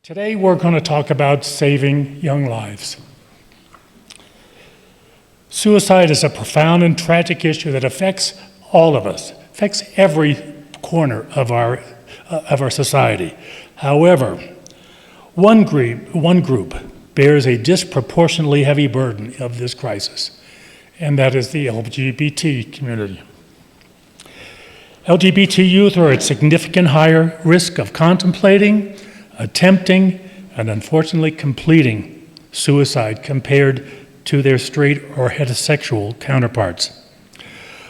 Today we're going to talk about saving young lives. Suicide is a profound and tragic issue that affects all of us, affects every corner of our society. However, one group bears a disproportionately heavy burden of this crisis, and that is the LGBT community. LGBT youth are at significant higher risk of contemplating, attempting, and unfortunately completing suicide compared to their straight or heterosexual counterparts.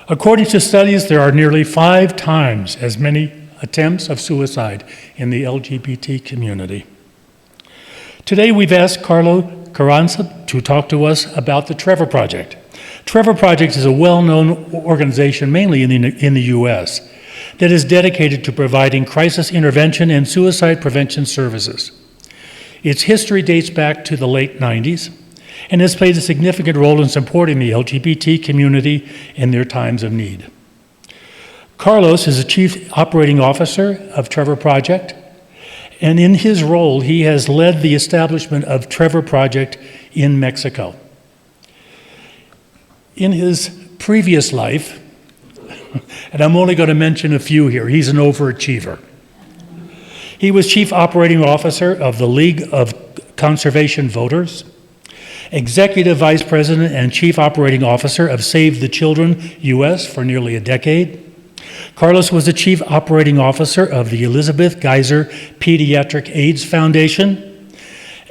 According to studies, there are nearly 5 times as many attempts of suicide in the LGBT community. Today, we've asked Carrazana to talk to us about the Trevor Project. Trevor Project is a well-known organization, mainly in the U.S., that is dedicated to providing crisis intervention and suicide prevention services. Its history dates back to the late 90s and has played a significant role in supporting the LGBT community in their times of need. Carlos is the Chief Operating Officer of Trevor Project, and in his role, he has led the establishment of Trevor Project in Mexico. In his previous life, and I'm only going to mention a few here, he's an overachiever. He was Chief Operating Officer of the League of Conservation Voters, Executive Vice President and Chief Operating Officer of Save the Children US for nearly a decade. Carlos was the Chief Operating Officer of the Elizabeth Geiser Pediatric AIDS Foundation.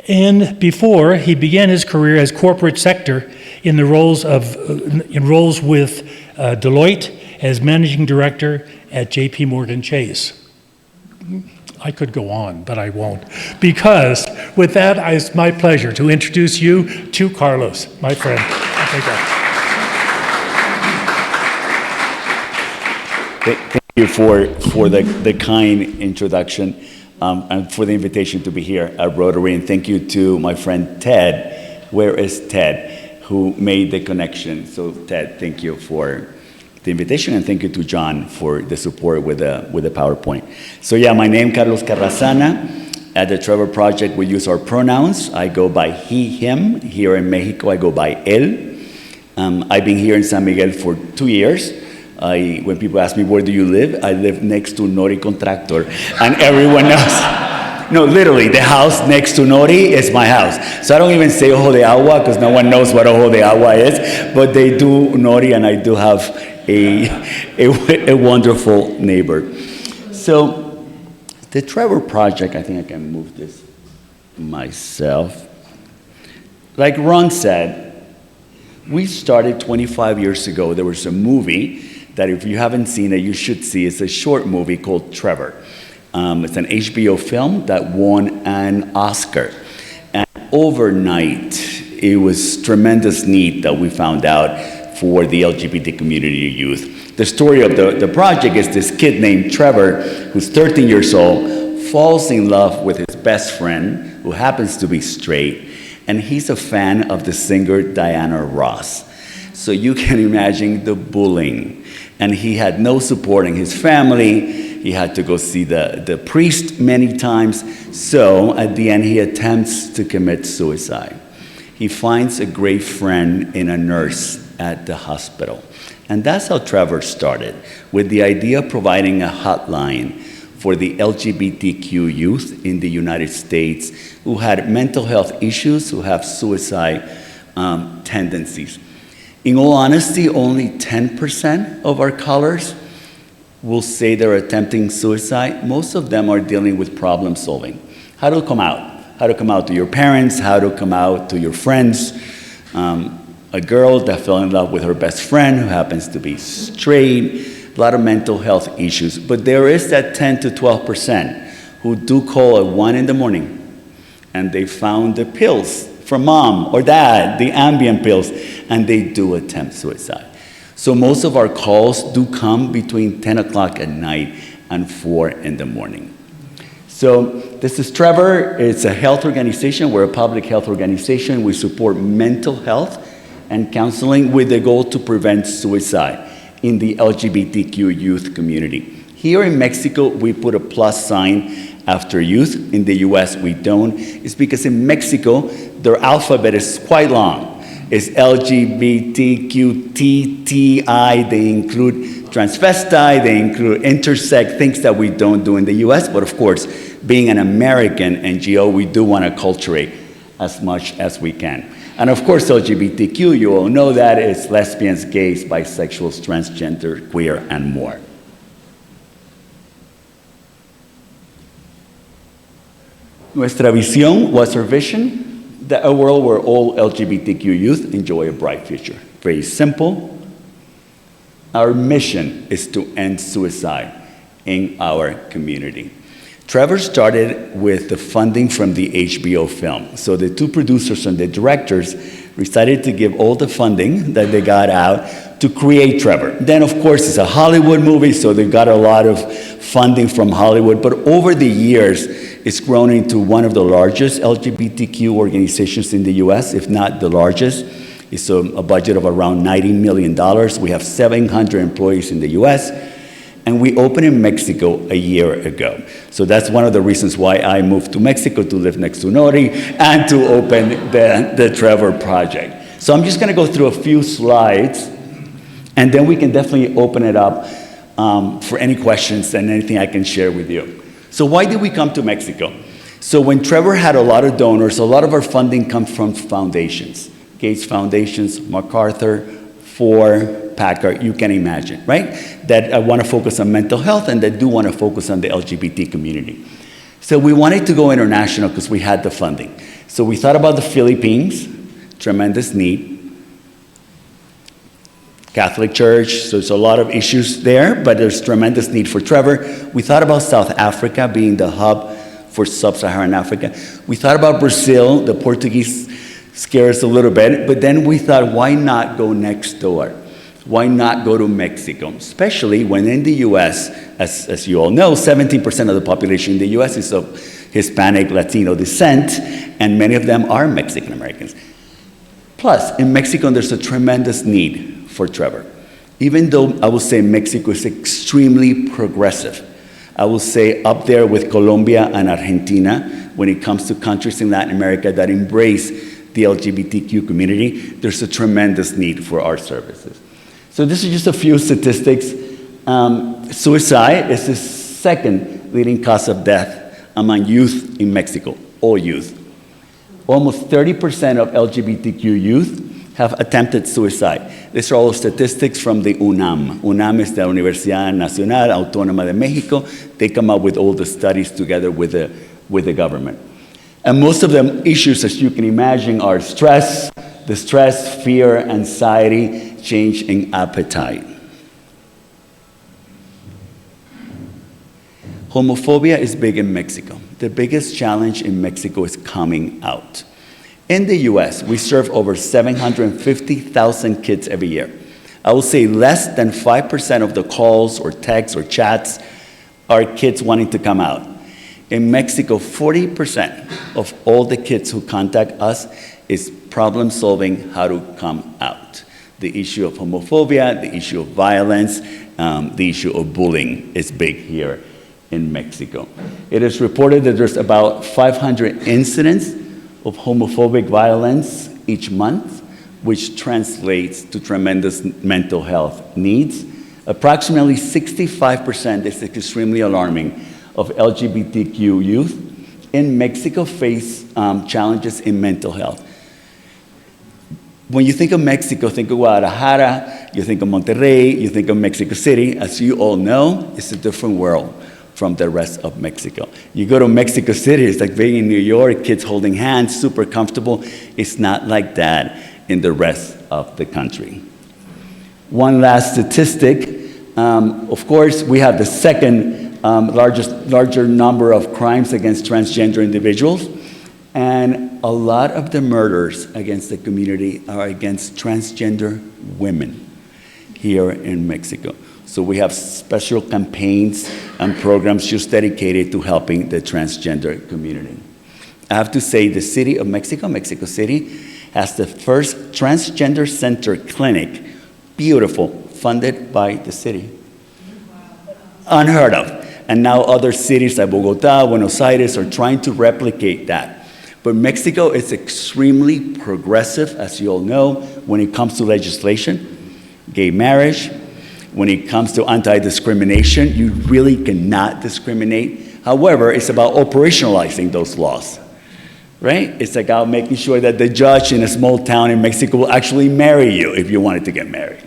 And before, he began his career as corporate sector in roles with Deloitte as Managing Director at J.P. Morgan Chase. I could go on, but I won't. Because with that, it's my pleasure to introduce you to Carlos, my friend. Thank you for the kind introduction and for the invitation to be here at Rotary. And thank you to my friend Ted. Where is Ted? Who made the connection. So Ted, thank you for the invitation, and thank you to John for the support with the PowerPoint. So yeah, my name is Carlos Carrazana. At the Trevor Project, we use our pronouns. I go by he, him. Here in Mexico, I go by él. I've been here in San Miguel for 2 years. When people ask me, where do you live? I live next to Nori Contractor, and everyone knows. No, literally, the house next to Nori is my house. So I don't even say Ojo de Agua, because no one knows what Ojo de Agua is, but they do Nori, and I do have a wonderful neighbor. So the Trevor Project, I think I can move this myself. Like Ron said, we started 25 years ago. There was a movie that if you haven't seen it, you should see. It's a short movie called Trevor. It's an HBO film that won an Oscar. And overnight, it was tremendous need that we found out for the LGBT community youth. The story of the project is this kid named Trevor, who's 13 years old, falls in love with his best friend, who happens to be straight, and he's a fan of the singer Diana Ross. So you can imagine the bullying. And he had no support in his family. He had to go see the priest many times. So at the end, he attempts to commit suicide. He finds a great friend in a nurse at the hospital. And that's how Trevor started, with the idea of providing a hotline for the LGBTQ youth in the United States who had mental health issues, who have suicide tendencies. In all honesty, only 10% of our callers will say they're attempting suicide. Most of them are dealing with problem solving. How to come out? How to come out to your parents, how to come out to your friends. A girl that fell in love with her best friend who happens to be straight, a lot of mental health issues. But there is that 10 to 12% who do call at 1 in the morning, and they found the pills from mom or dad, the Ambien pills, and they do attempt suicide. So most of our calls do come between 10 o'clock at night and 4 in the morning. So this is Trevor. It's a health organization. We're a public health organization. We support mental health and counseling with the goal to prevent suicide in the LGBTQ youth community. Here in Mexico, we put a plus sign after youth. In the US, we don't. It's because in Mexico, their alphabet is quite long. It's LGBTQTTI. They include transvestite, they include intersex, things that we don't do in the US. But of course, being an American NGO, we do want to acculturate as much as we can. And of course, LGBTQ, you all know that, it's lesbians, gays, bisexuals, transgender, queer, and more. Nuestra visión, what's our vision? That a world where all LGBTQ youth enjoy a bright future. Very simple. Our mission is to end suicide in our community. Trevor started with the funding from the HBO film. So the two producers and the directors decided to give all the funding that they got out to create Trevor. Then, of course, it's a Hollywood movie, so they got a lot of funding from Hollywood. But over the years, it's grown into one of the largest LGBTQ organizations in the US, if not the largest. It's a budget of around $90 million. We have 700 employees in the US. And we opened in Mexico a year ago. So that's one of the reasons why I moved to Mexico to live next to Nori and to open the Trevor Project. So I'm just gonna go through a few slides, and then we can definitely open it up for any questions and anything I can share with you. So why did we come to Mexico? So when Trevor had a lot of donors, a lot of our funding comes from foundations. Gates Foundations, MacArthur, Ford, Packard, you can imagine, right? That want to focus on mental health and that do want to focus on the LGBT community. So we wanted to go international because we had the funding. So we thought about the Philippines, tremendous need. Catholic Church, so there's a lot of issues there, but there's tremendous need for Trevor. We thought about South Africa being the hub for sub-Saharan Africa. We thought about Brazil, the Portuguese scared us a little bit, but then we thought, why not go next door? Why not go to Mexico? Especially when in the US, as you all know, 17% of the population in the US is of Hispanic, Latino descent, and many of them are Mexican Americans. Plus, in Mexico, there's a tremendous need for Trevor. Even though I will say Mexico is extremely progressive, I will say up there with Colombia and Argentina, when it comes to countries in Latin America that embrace the LGBTQ community, there's a tremendous need for our services. So this is just a few statistics. Suicide is the second leading cause of death among youth in Mexico, all youth. Almost 30% of LGBTQ youth have attempted suicide. These are all statistics from the UNAM. UNAM is the Universidad Nacional Autónoma de Mexico. They come up with all the studies together with the government. And most of them issues, as you can imagine, are stress, distress, fear, anxiety, change in appetite. Homophobia is big in Mexico. The biggest challenge in Mexico is coming out. In the US, we serve over 750,000 kids every year. I will say less than 5% of the calls or texts or chats are kids wanting to come out. In Mexico, 40% of all the kids who contact us is problem solving how to come out. The issue of homophobia, the issue of violence, the issue of bullying is big here in Mexico. It is reported that there's about 500 incidents of homophobic violence each month, which translates to tremendous mental health needs. Approximately 65%, this is extremely alarming, of LGBTQ youth in Mexico face challenges in mental health. When you think of Mexico, think of Guadalajara, you think of Monterrey, you think of Mexico City. As you all know, it's a different world from the rest of Mexico. You go to Mexico City, it's like being in New York, kids holding hands, super comfortable. It's not like that in the rest of the country. One last statistic, of course, we have the second larger number of crimes against transgender individuals, and a lot of the murders against the community are against transgender women here in Mexico. So we have special campaigns and programs just dedicated to helping the transgender community. I have to say the city of Mexico, Mexico City, has the first transgender center clinic, beautiful, funded by the city. unheard of. And now other cities like Bogota, Buenos Aires are trying to replicate that. But Mexico is extremely progressive, as you all know, when it comes to legislation, gay marriage. When it comes to anti-discrimination, you really cannot discriminate. However, it's about operationalizing those laws, right? It's about making sure that the judge in a small town in Mexico will actually marry you if you wanted to get married.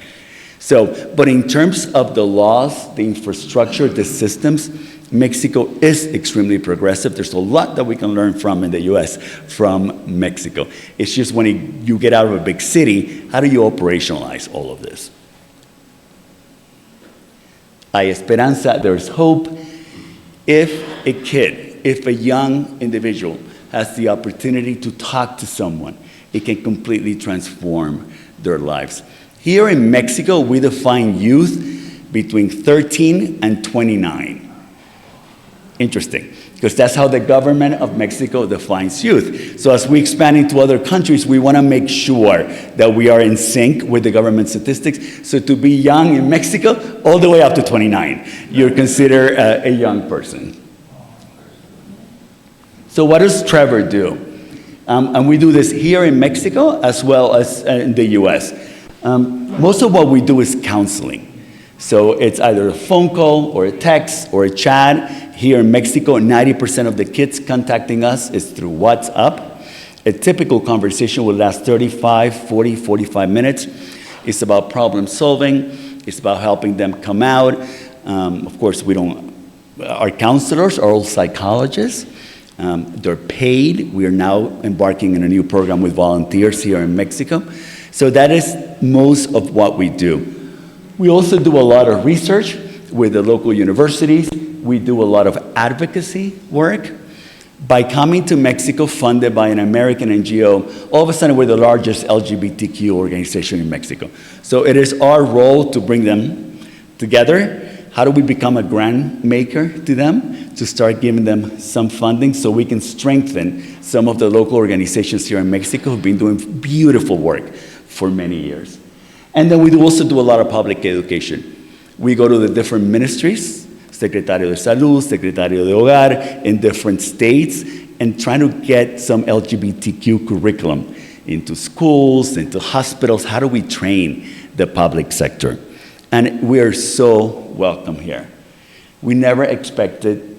So, but in terms of the laws, the infrastructure, the systems, Mexico is extremely progressive. There's a lot that we can learn from in the US from Mexico. It's just when you get out of a big city, how do you operationalize all of this? Hay esperanza, there's hope. If a young individual has the opportunity to talk to someone, it can completely transform their lives. Here in Mexico, we define youth between 13 and 29. Interesting, because that's how the government of Mexico defines youth. So as we expand into other countries, we want to make sure that we are in sync with the government statistics. So to be young in Mexico, all the way up to 29, you're considered a young person. So what does Trevor do? And we do this here in Mexico as well as in the US. Most of what we do is counseling. So it's either a phone call or a text or a chat. Here in Mexico, 90% of the kids contacting us is through WhatsApp. A typical conversation will last 35, 40, 45 minutes. It's about problem solving. It's about helping them come out. Of course, our counselors are all psychologists. They're paid. We are now embarking on a new program with volunteers here in Mexico. So that is most of what we do. We also do a lot of research with the local universities. We do a lot of advocacy work. By coming to Mexico, funded by an American NGO, all of a sudden we're the largest LGBTQ organization in Mexico. So it is our role to bring them together. How do we become a grant maker to them? To start giving them some funding so we can strengthen some of the local organizations here in Mexico who've been doing beautiful work for many years. And then we also do a lot of public education. We go to the different ministries, Secretario de Salud, Secretario de Hogar, in different states, and trying to get some LGBTQ curriculum into schools, into hospitals. How do we train the public sector? And we are so welcome here. We never expected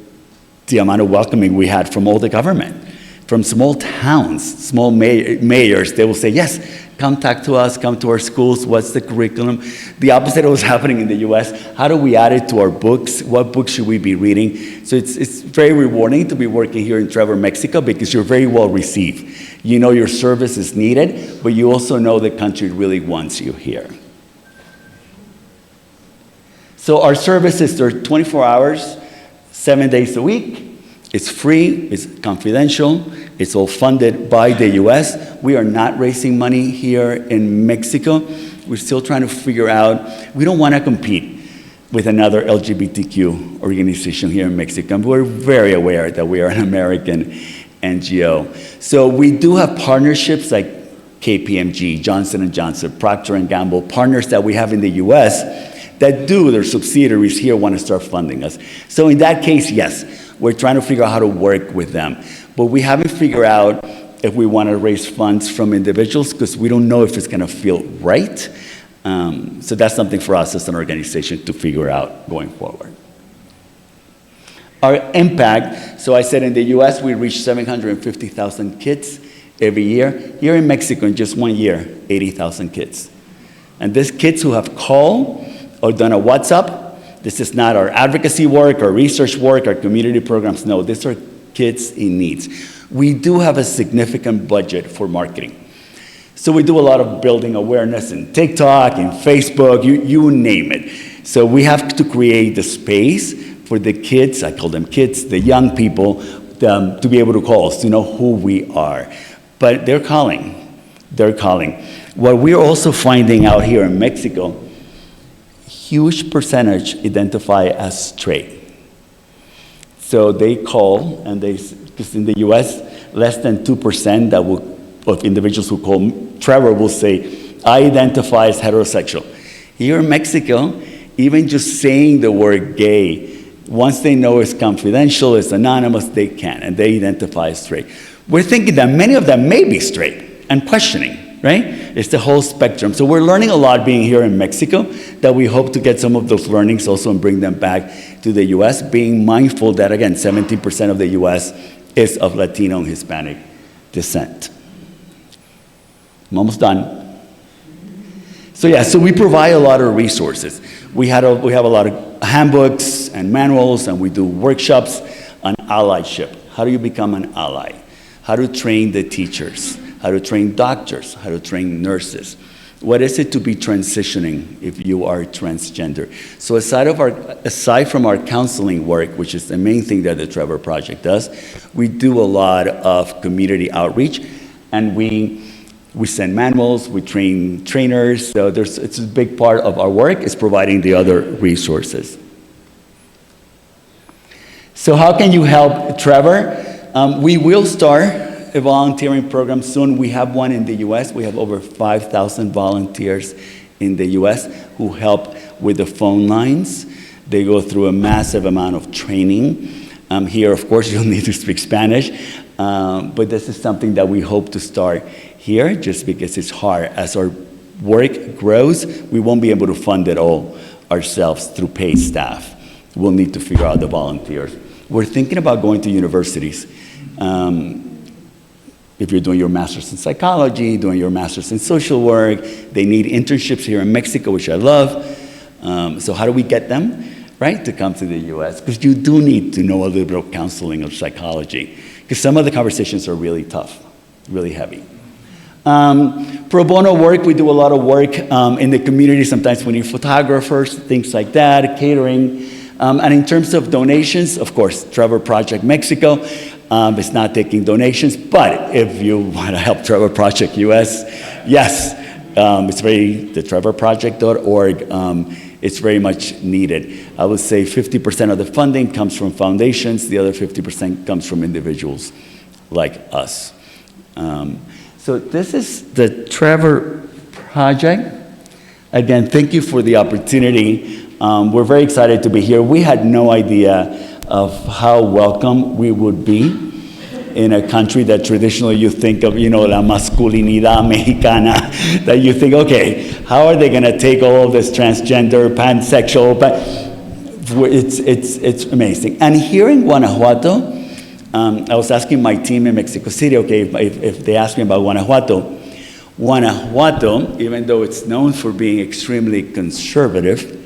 the amount of welcoming we had from all the government. From small towns, small mayors, they will say, yes, come talk to us, come to our schools, what's the curriculum? The opposite of what's happening in the US, how do we add it to our books? What books should we be reading? So it's very rewarding to be working here in Trevor, Mexico, because you're very well received. You know your service is needed, but you also know the country really wants you here. So our services are 24 hours, 7 days a week. It's free, it's confidential, it's all funded by the US. We are not raising money here in Mexico. We're still trying to figure out, we don't want to compete with another LGBTQ organization here in Mexico. And we're very aware that we are an American NGO. So we do have partnerships like KPMG, Johnson & Johnson, Procter & Gamble, partners that we have in the US that their subsidiaries here want to start funding us. So in that case, yes, we're trying to figure out how to work with them. But we haven't figured out if we want to raise funds from individuals because we don't know if it's going to feel right. So that's something for us as an organization to figure out going forward. Our impact, so I said in the US, we reach 750,000 kids every year. Here in Mexico, in just 1 year, 80,000 kids. And these kids who have called or done a WhatsApp, this is not our advocacy work, our research work, our community programs. No, these are kids in needs. We do have a significant budget for marketing. So we do a lot of building awareness in TikTok, in Facebook, you name it. So we have to create the space for the kids, I call them kids, the young people, to be able to call us, to know who we are. But they're calling. What we're also finding out here in Mexico, huge percentage identify as straight. So they call, and because in the US, less than 2% of individuals who call Trevor will say, I identify as heterosexual. Here in Mexico, even just saying the word gay, once they know it's confidential, it's anonymous, they can, and they identify as straight. We're thinking that many of them may be straight and questioning, right? It's the whole spectrum. So we're learning a lot being here in Mexico, that we hope to get some of those learnings also and bring them back to the US, being mindful that, again, 17% of the US is of Latino and Hispanic descent. I'm almost done. So we provide a lot of resources. We have a lot of handbooks and manuals, and we do workshops on allyship. How do you become an ally? How to train the teachers, how to train doctors, how to train nurses. What is it to be transitioning if you are transgender? So aside from our counseling work, which is the main thing that the Trevor Project does, we do a lot of community outreach, and we send manuals, we train trainers. So it's a big part of our work is providing the other resources. So how can you help Trevor? We will start a volunteering program soon. We have one in the US. We have over 5,000 volunteers in the US who help with the phone lines. They go through a massive amount of training. Here, of course, you'll need to speak Spanish, but this is something that we hope to start here just because it's hard. As our work grows, we won't be able to fund it all ourselves through paid staff. We'll need to figure out the volunteers. We're thinking about going to universities. If you're doing your master's in psychology, doing your master's in social work, they need internships here in Mexico, which I love. So how do we get them, right, to come to the US? Because you do need to know a little bit of counseling or psychology, because some of the conversations are really tough, really heavy. Pro bono work, we do a lot of work in the community. Sometimes we need photographers, things like that, catering. And in terms of donations, of course, Trevor Project Mexico is not taking donations, but if you want to help Trevor Project US, yes, it's the trevorproject.org, it's very much needed. I would say 50% of the funding comes from foundations, the other 50% comes from individuals like us. So this is the Trevor Project. Again, thank you for the opportunity. We're very excited to be here. We had no idea of how welcome we would be in a country that traditionally you think of, la masculinidad mexicana, that you think, okay, how are they going to take all of this transgender, pansexual, but it's amazing. And here in Guanajuato, I was asking my team in Mexico City, okay, if they ask me about Guanajuato, even though it's known for being extremely conservative,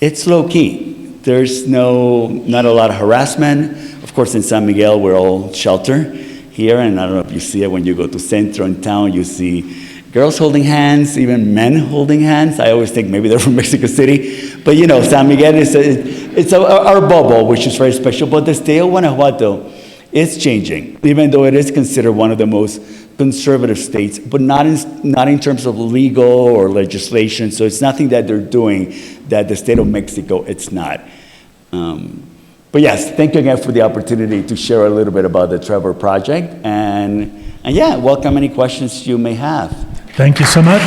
it's low-key. There's not a lot of harassment. Of course, in San Miguel, we're all shelter here, and I don't know if you see it when you go to Centro in town, you see girls holding hands, even men holding hands. I always think maybe they're from Mexico City. But San Miguel it's our bubble, which is very special. But the state of Guanajuato is changing, even though it is considered one of the most conservative states, but not in terms of legal or legislation. So it's nothing that they're doing that the state of Mexico, it's not. But yes, thank you again for the opportunity to share a little bit about the Trevor Project. And yeah, welcome any questions you may have. Thank you so much.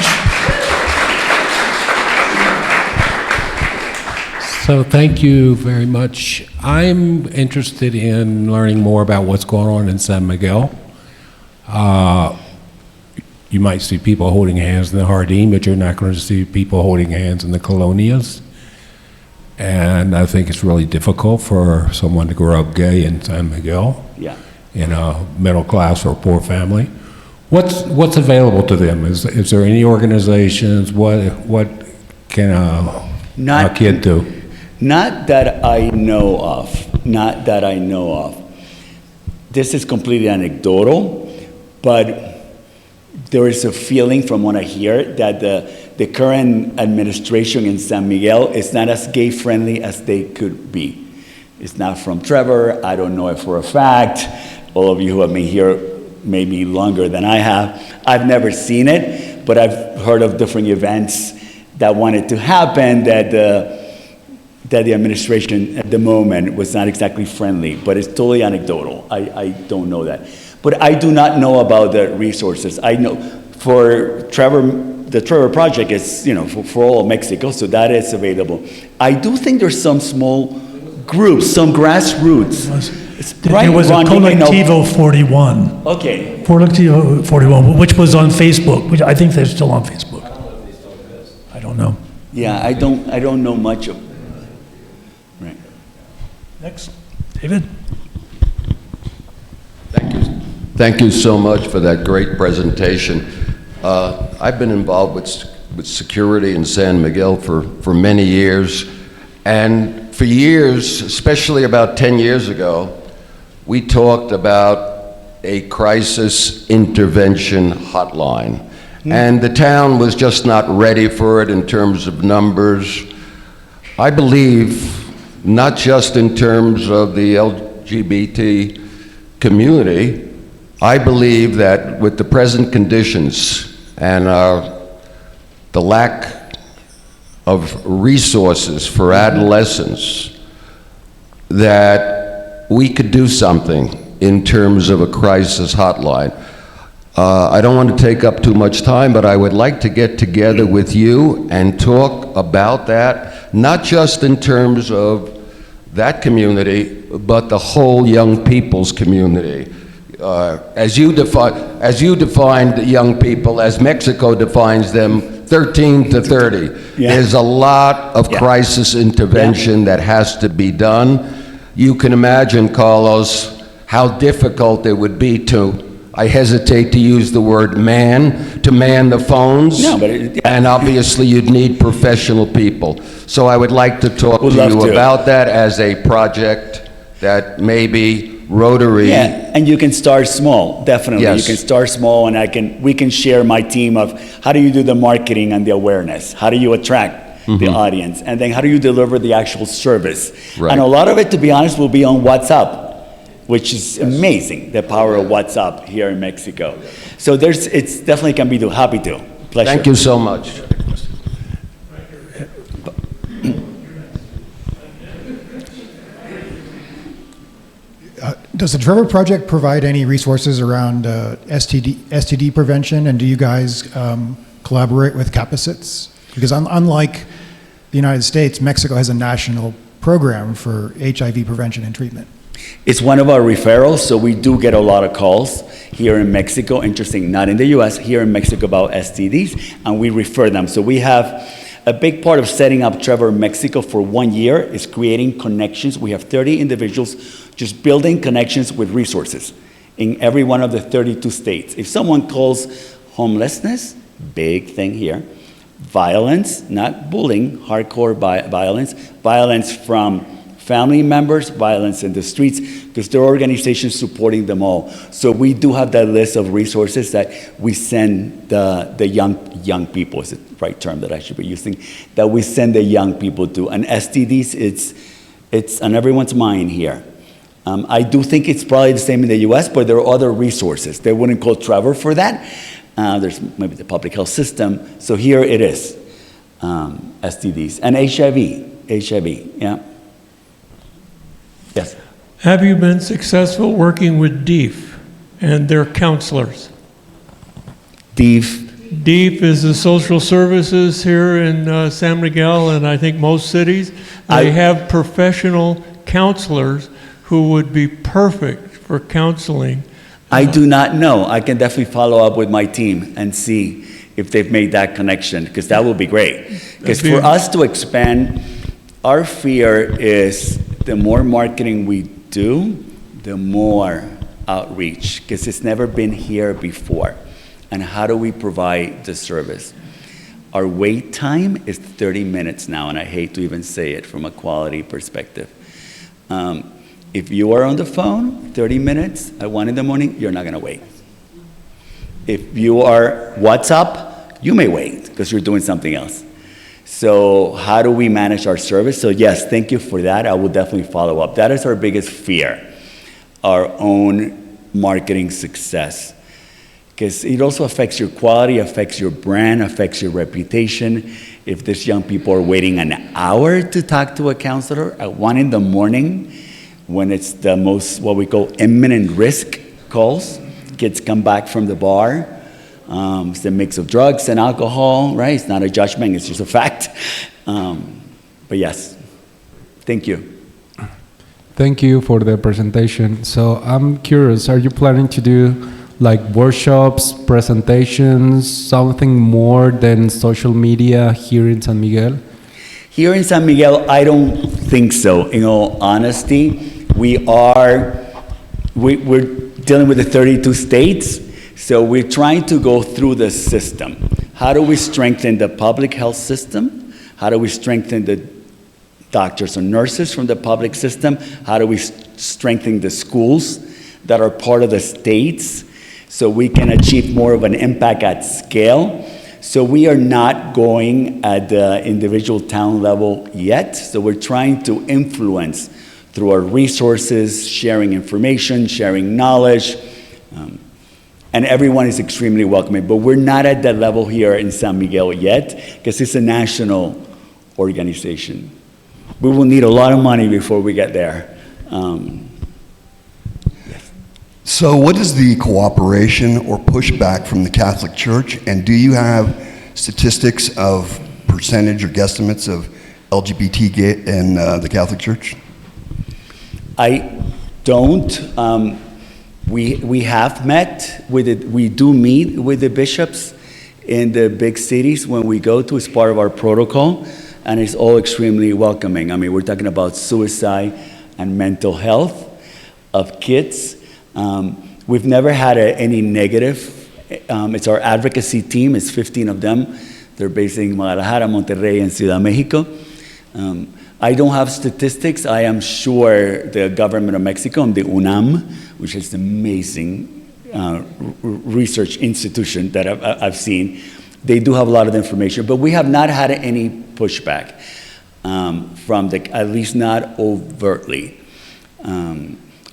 So thank you very much. I'm interested in learning more about what's going on in San Miguel. You might see people holding hands in the Jardín, but you're not going to see people holding hands in the colonias. And I think it's really difficult for someone to grow up gay in San Miguel, in a middle class or poor family. What's available to them? Is there any organizations? What can a kid do? Not that I know of. Not that I know of. This is completely anecdotal, but there is a feeling from what I hear that the current administration in San Miguel is not as gay-friendly as they could be. It's not from Trevor. I don't know it for a fact. All of you who have been here maybe longer than I have. I've never seen it, but I've heard of different events that wanted to happen that the administration at the moment was not exactly friendly, but it's totally anecdotal. I don't know that. But I do not know about the resources. I know for Trevor the Trevor Project is, for all of Mexico, so that is available. I do think there's some small groups, some grassroots. There was a Colectivo 41. Okay. Colectivo 41, which was on Facebook, which I think they're still on Facebook. I don't know. Yeah, I don't know much of. Right. Next, David. Thank you so much for that great presentation. I've been involved with security in San Miguel for many years, and for years, especially about 10 years ago, we talked about a crisis intervention hotline. And the town was just not ready for it in terms of numbers. I believe, not just in terms of the LGBT community, I believe that with the present conditions and the lack of resources for adolescents, that we could do something in terms of a crisis hotline. I don't want to take up too much time, but I would like to get together with you and talk about that, not just in terms of that community, but the whole young people's community. As you defined young people, as Mexico defines them, 13 to 30. Yeah. There's a lot of crisis intervention that has to be done. You can imagine, Carlos, how difficult it would be to, I hesitate to use the word man, to man the phones. No, but and obviously you'd need professional people. So I would like to talk to you about that as a project that maybe Rotary. Yeah, and you can start small, definitely. Yes. You can start small, and we can share my team of how do you do the marketing and the awareness? How do you attract the audience? And then how do you deliver the actual service? Right. And a lot of it, to be honest, will be on WhatsApp, which is amazing, the power of WhatsApp here in Mexico. So it's definitely can be do. Happy to. Pleasure. Thank you so much. Does the Trevor Project provide any resources around STD prevention, and do you guys collaborate with Capacits? Because unlike the United States, Mexico has a national program for HIV prevention and treatment. It's one of our referrals, so we do get a lot of calls here in Mexico, interesting, not in the US, here in Mexico about STDs, and we refer them. So we have a big part of setting up Trevor Mexico for 1 year is creating connections. We have 30 individuals just building connections with resources in every one of the 32 states. If someone calls homelessness, big thing here, violence, not bullying, hardcore violence, violence from family members, violence in the streets, because there are organizations supporting them all. So we do have that list of resources that we send the young people, is the right term that I should be using, that we send the young people to. And STDs, it's on everyone's mind here. I do think it's probably the same in the US, but there are other resources. They wouldn't call Trevor for that. There's maybe the public health system. So here it is, STDs. And HIV, yeah. Yes. Have you been successful working with DEEF and their counselors? DEEF? DEEF is the social services here in San Miguel, and I think most cities. They have professional counselors who would be perfect for counseling. I do not know. I can definitely follow up with my team and see if they've made that connection, because that would be great. Because for us to expand, our fear is the more marketing we do, the more outreach, because it's never been here before. And how do we provide the service? Our wait time is 30 minutes now, and I hate to even say it from a quality perspective. If you are on the phone, 30 minutes at 1 in the morning, you're not gonna wait. If you are WhatsApp, you may wait because you're doing something else. So how do we manage our service? So yes, thank you for that. I will definitely follow up. That is our biggest fear, our own marketing success. Because it also affects your quality, affects your brand, affects your reputation. If these young people are waiting an hour to talk to a counselor at 1 in the morning, when it's the most, what we call imminent risk calls, kids come back from the bar, It's a mix of drugs and alcohol, right? It's not a judgment, it's just a fact. But yes, thank you. Thank you for the presentation. So I'm curious, are you planning to do like workshops, presentations, something more than social media here in San Miguel? Here in San Miguel, I don't think so. In all honesty, we're dealing with the 32 states, so we're trying to go through the system. How do we strengthen the public health system? How do we strengthen the doctors and nurses from the public system? How do we strengthen the schools that are part of the states so we can achieve more of an impact at scale? So we are not going at the individual town level yet. So we're trying to influence through our resources, sharing information, sharing knowledge, and everyone is extremely welcoming. But we're not at that level here in San Miguel yet because it's a national organization. We will need a lot of money before we get there. So what is the cooperation or pushback from the Catholic Church? And do you have statistics of percentage or guesstimates of LGBT in the Catholic Church? I don't. We have met with it. We do meet with the bishops in the big cities when we go to. It's part of our protocol, and it's all extremely welcoming. I mean, we're talking about suicide and mental health of kids. We've never had any negative. It's our advocacy team. It's 15 of them. They're based in Guadalajara, Monterrey, and Ciudad Mexico. I don't have statistics. I am sure the government of Mexico and the UNAM, which is an amazing research institution that I've seen, they do have a lot of information. But we have not had any pushback from at least not overtly.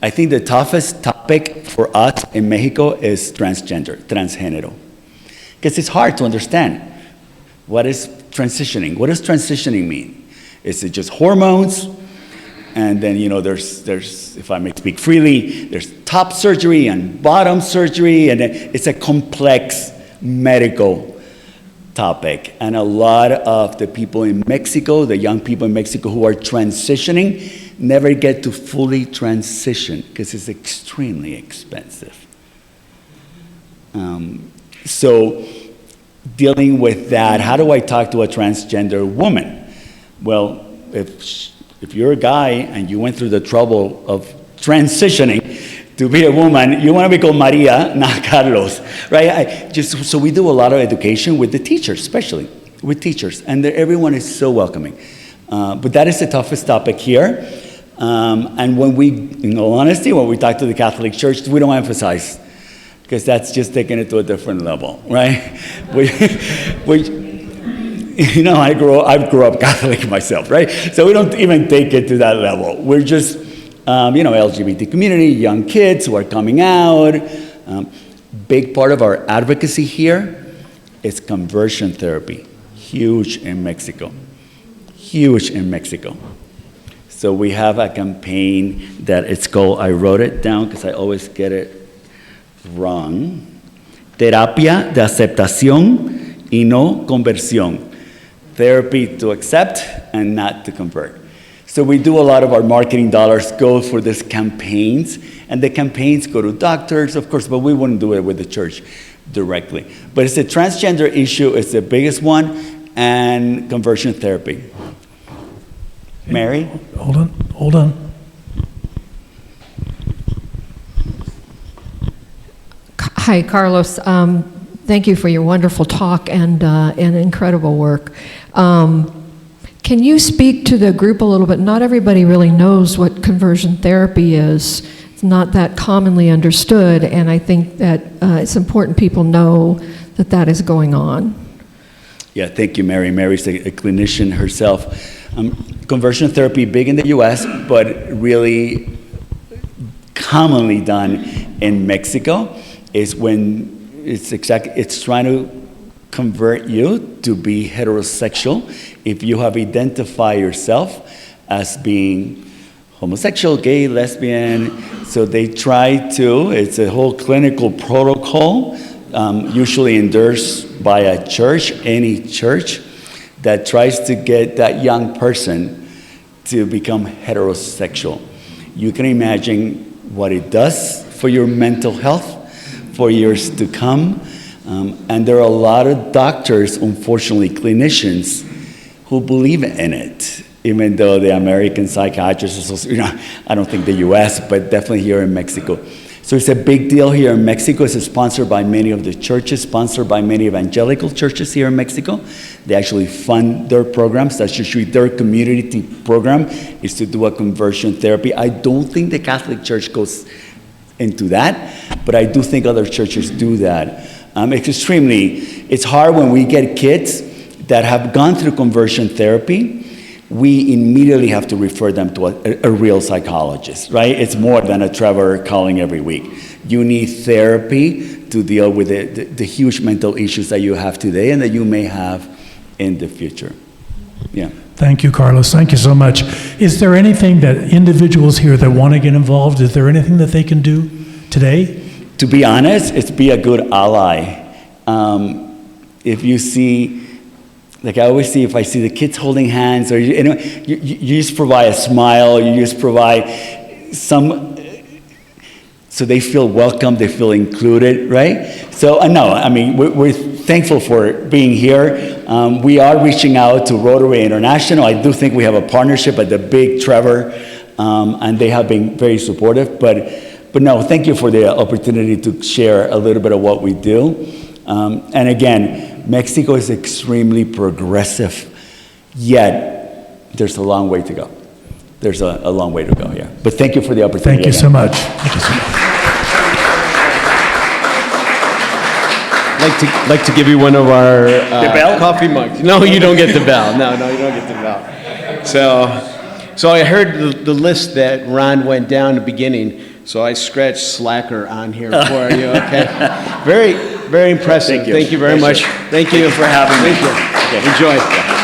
I think the toughest topic for us in Mexico is transgénero. Because it's hard to understand. What is transitioning? What does transitioning mean? Is it just hormones? And then, there's, if I may speak freely, there's top surgery and bottom surgery, and it's a complex medical topic. And a lot of the people in Mexico, the young people in Mexico who are transitioning, never get to fully transition because it's extremely expensive. So dealing with that, how do I talk to a transgender woman? Well, if you're a guy and you went through the trouble of transitioning to be a woman, you want to be called Maria, not Carlos, right? So we do a lot of education with the teachers, especially with teachers, and everyone is so welcoming. But that is the toughest topic here. And when in all honesty, when we talk to the Catholic Church, we don't emphasize, because that's just taking it to a different level, right? I grew up Catholic myself, right? So we don't even take it to that level. We're just, LGBT community, young kids who are coming out. Big part of our advocacy here is conversion therapy. Huge in Mexico. Huge in Mexico. So we have a campaign that it's called, I wrote it down because I always get it wrong. Terapia de aceptación y no conversión. Therapy to accept and not to convert. So we do a lot of our marketing dollars go for these campaigns, and the campaigns go to doctors, of course, but we wouldn't do it with the church directly. But it's the transgender issue, it's the biggest one, and conversion therapy. Mary? Hold on. Hi, Carlos. Thank you for your wonderful talk and incredible work. Can you speak to the group a little bit? Not everybody really knows what conversion therapy is. It's not that commonly understood, and I think that it's important people know that that is going on. Yeah, thank you, Mary. Mary's a clinician herself. Conversion therapy, big in the US, but really commonly done in Mexico, is when it's trying to convert you to be heterosexual if you have identified yourself as being homosexual, gay, lesbian. So they try to, it's a whole clinical protocol usually endorsed by a church, any church, that tries to get that young person to become heterosexual. You can imagine what it does for your mental health for years to come. And there are a lot of doctors, unfortunately, clinicians, who believe in it, even though the American Psychiatrists, I don't think the US, but definitely here in Mexico. So it's a big deal here in Mexico. It's sponsored by many of the churches, sponsored by many evangelical churches here in Mexico. They actually fund their programs. That's usually their community program, is to do a conversion therapy. I don't think the Catholic Church goes into that, but I do think other churches do that. It's hard when we get kids that have gone through conversion therapy. We immediately have to refer them to a real psychologist, right? It's more than a Trevor calling every week. You need therapy to deal with the huge mental issues that you have today and that you may have in the future. Yeah. Thank you, Carlos. Thank you so much. Is there anything that individuals here that want to get involved, is there anything that they can do today? To be honest, it's be a good ally. If you see, like I always see, if I see the kids holding hands, or you just provide a smile, you just provide some, so they feel welcome, they feel included, right? So no, I mean, we're thankful for being here. We are reaching out to Rotary International. I do think we have a partnership at the big Trevor, and they have been very supportive. But no, thank you for the opportunity to share a little bit of what we do. And again, Mexico is extremely progressive, yet there's a long way to go. There's a long way to go here. But thank you for the opportunity. Thank you so much. Thank you so much. Like to give you one of our The bell? coffee mugs. No, you don't get the bell. No, you don't get the bell. So I heard the list that Ron went down at the beginning. So I scratched slacker on here for you. Okay. Very, very impressive. Thank you. Thank you very much. Thank you for having me. Thank you. Okay. Enjoy.